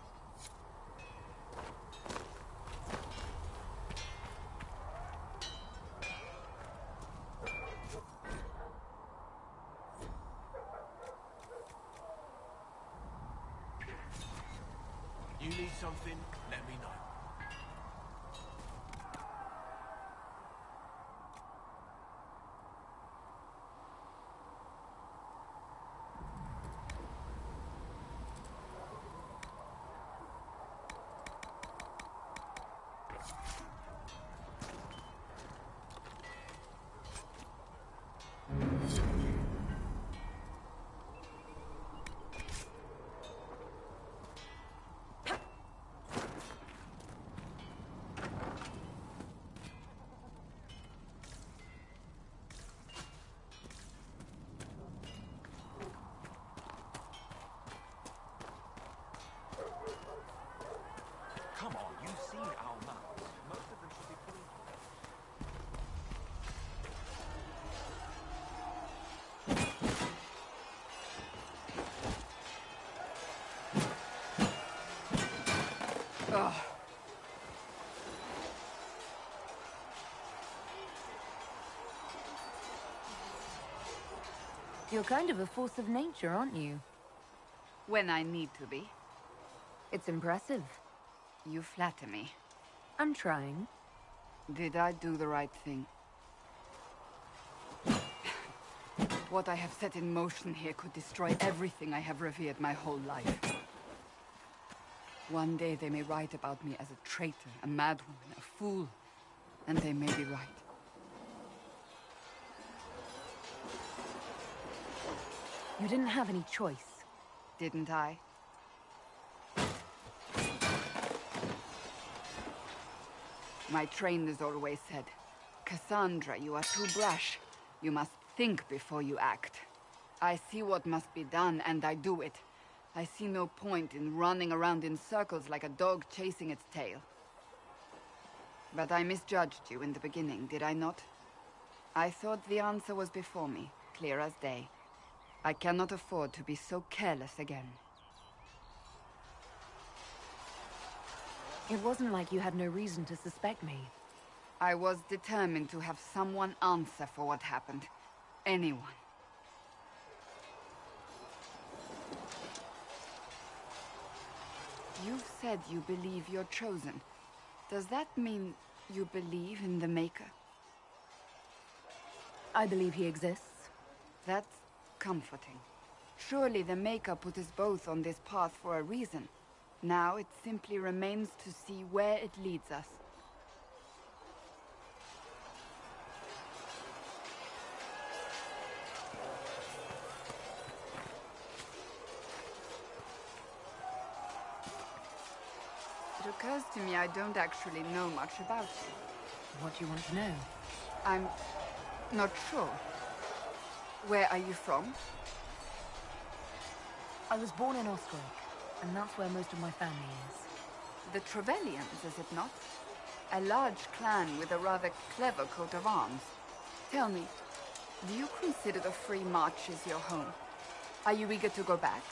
You need something, let me know. Come on, you've seen our mounts. Most of them should be fully... Ugh. You're kind of a force of nature, aren't you? When I need to be. It's impressive. You flatter me. I'm trying. Did I do the right thing? What I have set in motion here could destroy everything I have revered my whole life. One day they may write about me as a traitor, a madwoman, a fool, and they may be right. You didn't have any choice. Didn't I? My trainers always said, Cassandra, you are too brash. You must think before you act. I see what must be done, and I do it. I see no point in running around in circles like a dog chasing its tail. But I misjudged you in the beginning, did I not? I thought the answer was before me, clear as day. I cannot afford to be so careless again. It wasn't like you had no reason to suspect me. I was determined to have someone answer for what happened. Anyone. You've said you believe you're chosen. Does that mean you believe in the Maker? I believe he exists. That's comforting. Surely the Maker put us both on this path for a reason. Now it simply remains to see where it leads us. It occurs to me I don't actually know much about you. What do you want to know? I'm not sure. Where are you from? I was born in Oscorp, and that's where most of my family is. The Trevellians, is it not? A large clan with a rather clever coat of arms. Tell me, do you consider the Free Marches your home? Are you eager to go back?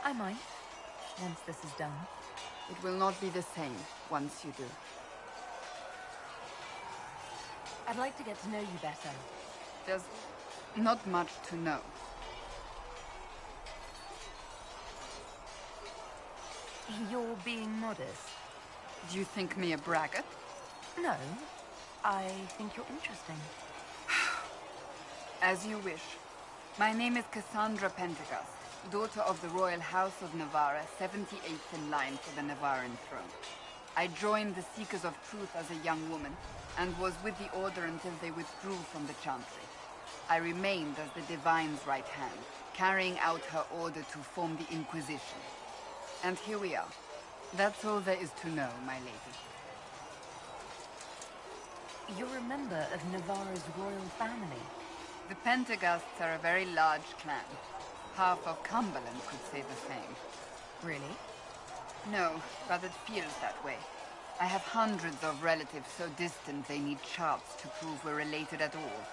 I might, once this is done. It will not be the same once you do. I'd like to get to know you better. There's not much to know. You're being modest. Do you think me a braggart? No, I think you're interesting. As you wish. My name is Cassandra Pendergast, daughter of the Royal House of Navarra, 78th in line for the Navarran throne. I joined the Seekers of Truth as a young woman, and was with the Order until they withdrew from the Chantry. I remained as the Divine's right hand, carrying out her order to form the Inquisition. And here we are. That's all there is to know, my lady. You're a member of Navarra's royal family. The Pendergasts are a very large clan. Half of Cumberland could say the same. Really? No, but it feels that way. I have hundreds of relatives so distant they need charts to prove we're related at all.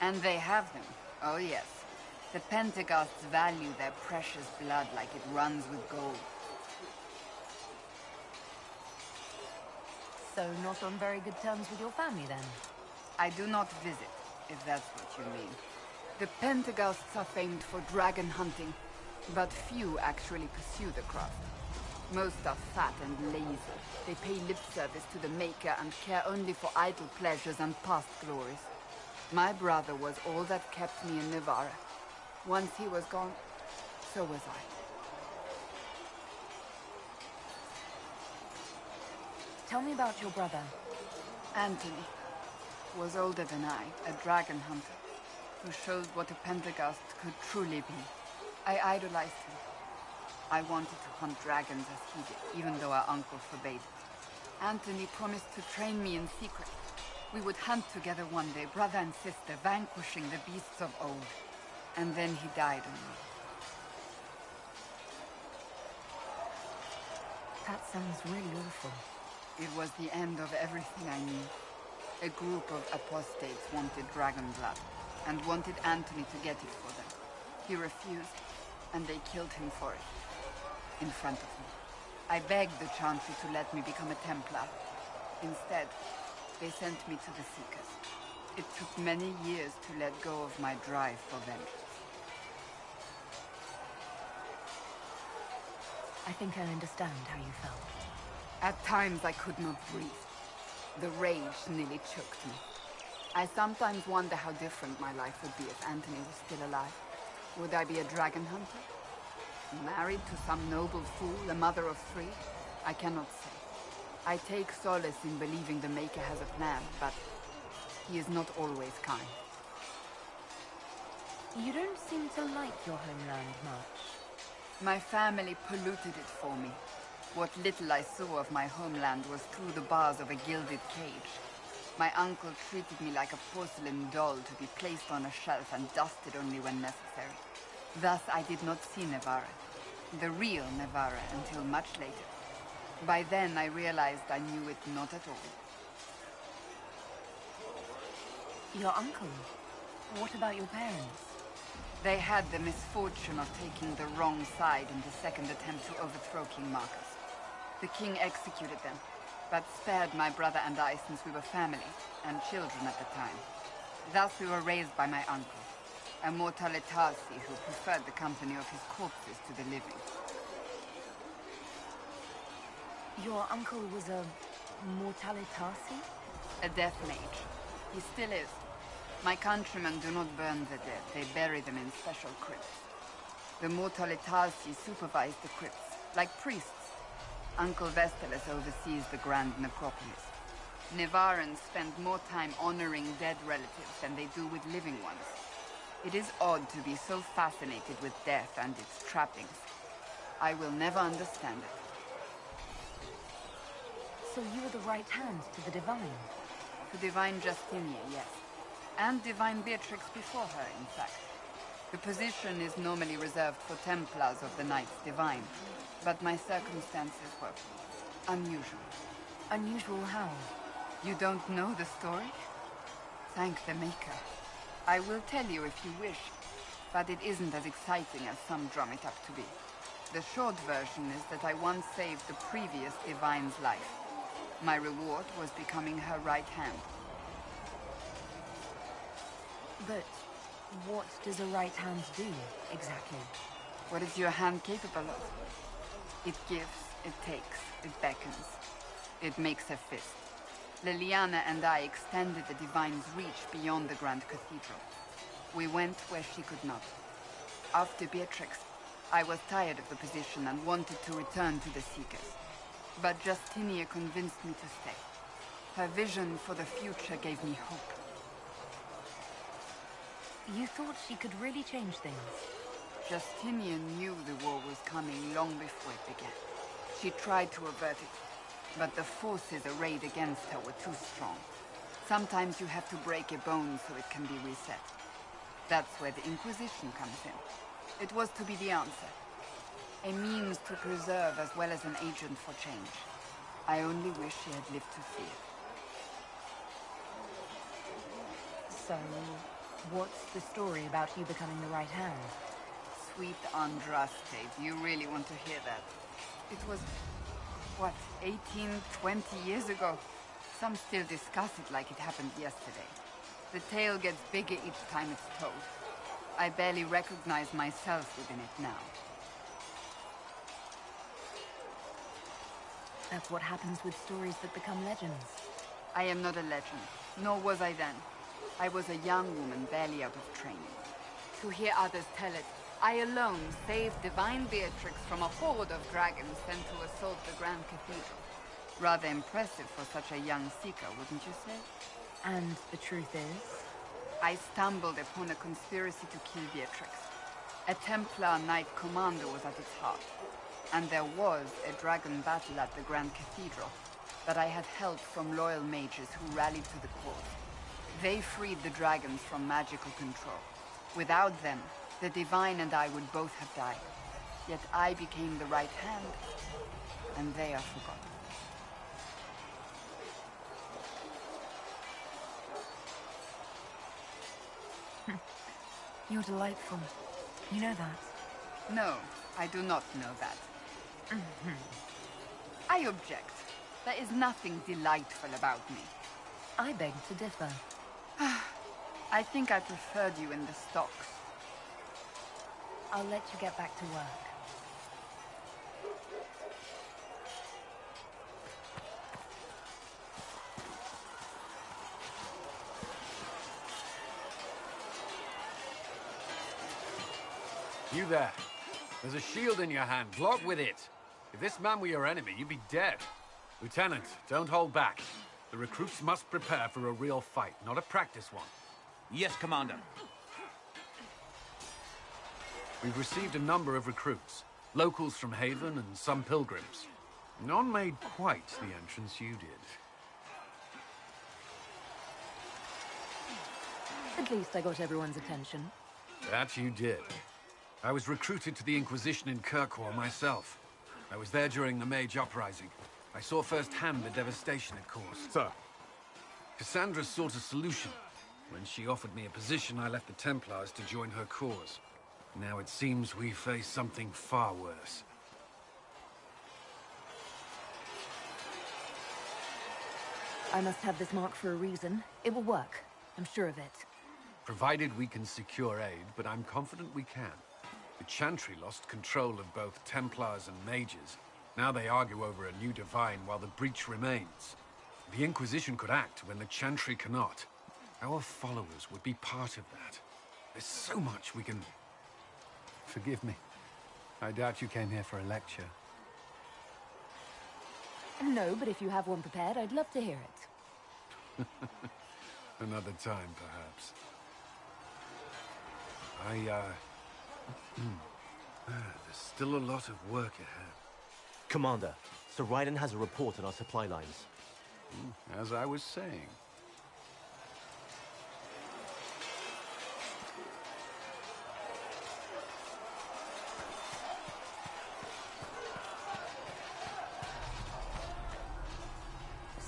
And they have them. Oh yes. The Pendergasts value their precious blood like it runs with gold. So not on very good terms with your family, then? I do not visit, if that's what you mean. The Pendergasts are famed for dragon hunting, but few actually pursue the craft. Most are fat and lazy. They pay lip service to the Maker and care only for idle pleasures and past glories. My brother was all that kept me in Navarra. Once he was gone, so was I. Tell me about your brother. Anthony was older than I, a dragon hunter, who showed what a Pendergast could truly be. I idolized him. I wanted to hunt dragons as he did, even though our uncle forbade it. Anthony promised to train me in secret. We would hunt together one day, brother and sister, vanquishing the beasts of old. And then he died on me. That sounds really awful. It was the end of everything I knew. A group of apostates wanted dragon blood, and wanted Anthony to get it for them. He refused, and they killed him for it. In front of me. I begged the Chantry to let me become a Templar. Instead, they sent me to the Seekers. It took many years to let go of my drive for vengeance. I think I understand how you felt. At times I could not breathe. The rage nearly choked me. I sometimes wonder how different my life would be if Anthony was still alive. Would I be a dragon hunter? Married to some noble fool, a mother of three? I cannot say. I take solace in believing the Maker has a plan, but he is not always kind. You don't seem to like your homeland much. My family polluted it for me. What little I saw of my homeland was through the bars of a gilded cage. My uncle treated me like a porcelain doll to be placed on a shelf and dusted only when necessary. Thus I did not see Navarra, the real Navarra, until much later. By then I realized I knew it not at all. Your uncle? What about your parents? They had the misfortune of taking the wrong side in the second attempt to overthrow King Marcus. The king executed them, but spared my brother and I since we were family, and children at the time. Thus we were raised by my uncle, a mortalitasi who preferred the company of his corpses to the living. Your uncle was a Mortalitasi? A death mage. He still is. My countrymen do not burn the dead. They bury them in special crypts. The Mortalitasi supervise the crypts, like priests. Uncle Vestalis oversees the grand necropolis. Nevarans spend more time honoring dead relatives than they do with living ones. It is odd to be so fascinated with death and its trappings. I will never understand it. So you were the right hand to the Divine? To Divine Justinia, yes. And Divine Beatrix before her, in fact. The position is normally reserved for Templars of the Knights Divine, but my circumstances were unusual. Unusual how? You don't know the story? Thank the Maker. I will tell you if you wish, but it isn't as exciting as some drum it up to be. The short version is that I once saved the previous Divine's life. My reward was becoming her right hand. But what does a right hand do, exactly? What is your hand capable of? It gives, it takes, it beckons. It makes a fist. Liliana and I extended the Divine's reach beyond the Grand Cathedral. We went where she could not. After Beatrix, I was tired of the position and wanted to return to the Seekers. But Justinia convinced me to stay. Her vision for the future gave me hope. You thought she could really change things? Justinian knew the war was coming long before it began. She tried to avert it, but the forces arrayed against her were too strong. Sometimes you have to break a bone so it can be reset. That's where the Inquisition comes in. It was to be the answer. A means to preserve as well as an agent for change. I only wish she had lived to see it. So, what's the story about you becoming the right hand? Sweet Andraste, do you really want to hear that? It was, what, 18, 20 years ago? Some still discuss it like it happened yesterday. The tale gets bigger each time it's told. I barely recognize myself within it now. That's what happens with stories that become legends. I am not a legend, nor was I then. I was a young woman barely out of training. To hear others tell it, I alone saved Divine Beatrix from a horde of dragons sent to assault the Grand Cathedral. Rather impressive for such a young seeker, wouldn't you say? And the truth is? I stumbled upon a conspiracy to kill Beatrix. A Templar Knight Commander was at its heart. And there was a dragon battle at the Grand Cathedral, but I had help from loyal mages who rallied to the cause. They freed the dragons from magical control. Without them, the Divine and I would both have died. Yet I became the right hand, and they are forgotten. You're delightful. You know that? No, I do not know that. I object. There is nothing delightful about me. I beg to differ. I think I preferred you in the stocks. I'll let you get back to work. You there. There's a shield in your hand. Block with it. If this man were your enemy, you'd be dead. Lieutenant, don't hold back. The recruits must prepare for a real fight, not a practice one. Yes, Commander. We've received a number of recruits. Locals from Haven and some pilgrims. None made quite the entrance you did. At least I got everyone's attention. That you did. I was recruited to the Inquisition in Kirkwall myself. I was there during the Mage Uprising. I saw firsthand the devastation it caused. Sir. Cassandra sought a solution. When she offered me a position, I left the Templars to join her cause. Now it seems we face something far worse. I must have this mark for a reason. It will work. I'm sure of it. Provided we can secure aid, but I'm confident we can. The Chantry lost control of both Templars and Mages. Now they argue over a new Divine while the breach remains. The Inquisition could act when the Chantry cannot. Our followers would be part of that. There's so much we can... Forgive me. I doubt you came here for a lecture. No, but if you have one prepared, I'd love to hear it. Another time, perhaps. There's still a lot of work ahead. Commander, Sir Raiden has a report on our supply lines. As I was saying.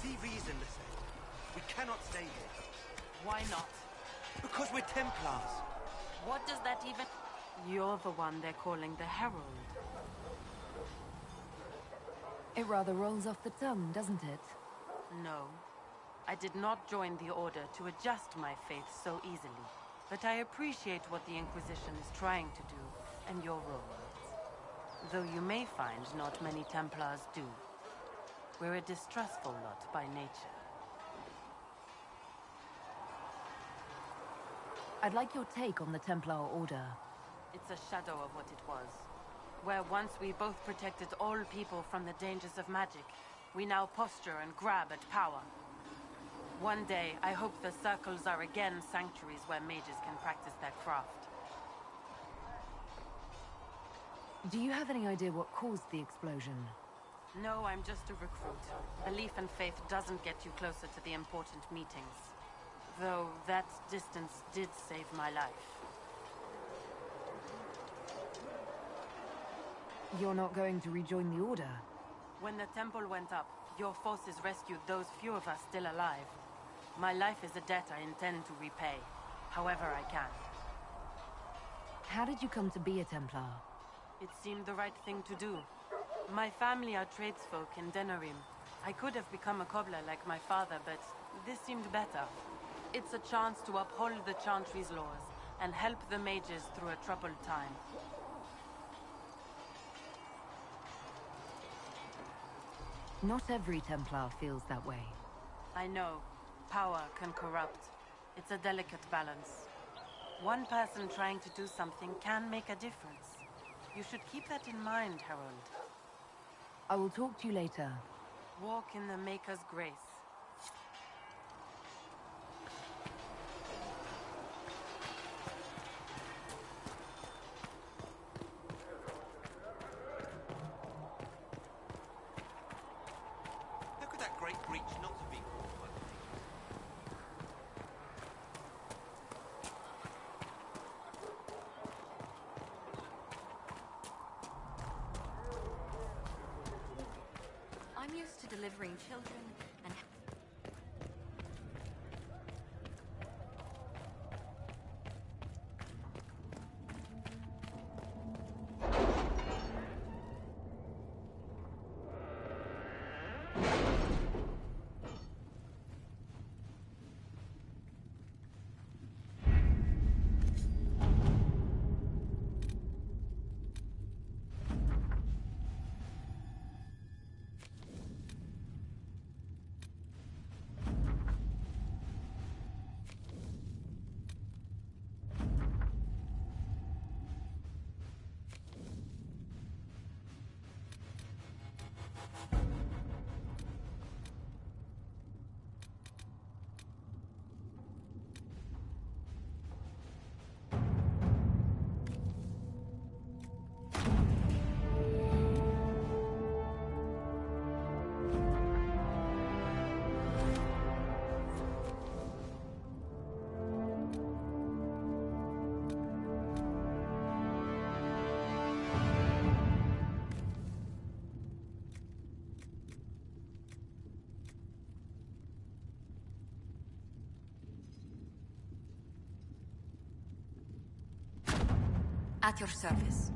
See reason, Lissette. We cannot stay here. Why not? Because we're Templars. What does that even... You're the one they're calling the Herald. It rather rolls off the tongue, doesn't it? No. I did not join the Order to adjust my faith so easily. But I appreciate what the Inquisition is trying to do, and your role. Though you may find not many Templars do. We're a distrustful lot by nature. I'd like your take on the Templar Order. It's a shadow of what it was. Where once we both protected all people from the dangers of magic, we now posture and grab at power. One day, I hope the circles are again sanctuaries where mages can practice their craft. Do you have any idea what caused the explosion? No, I'm just a recruit. Belief and faith doesn't get you closer to the important meetings. Though that distance did save my life. You're not going to rejoin the Order? When the temple went up, your forces rescued those few of us still alive. My life is a debt I intend to repay, however I can. How did you come to be a Templar? It seemed the right thing to do. My family are tradesfolk in Denerim. I could have become a cobbler like my father, but this seemed better. It's a chance to uphold the Chantry's laws and help the mages through a troubled time. Not every Templar feels that way. I know. Power can corrupt. It's a delicate balance. One person trying to do something can make a difference. You should keep that in mind, Harold. I will talk to you later. Walk in the Maker's grace. How could that great breach not have been caused by the thief? I'm used to delivering children and... At your service.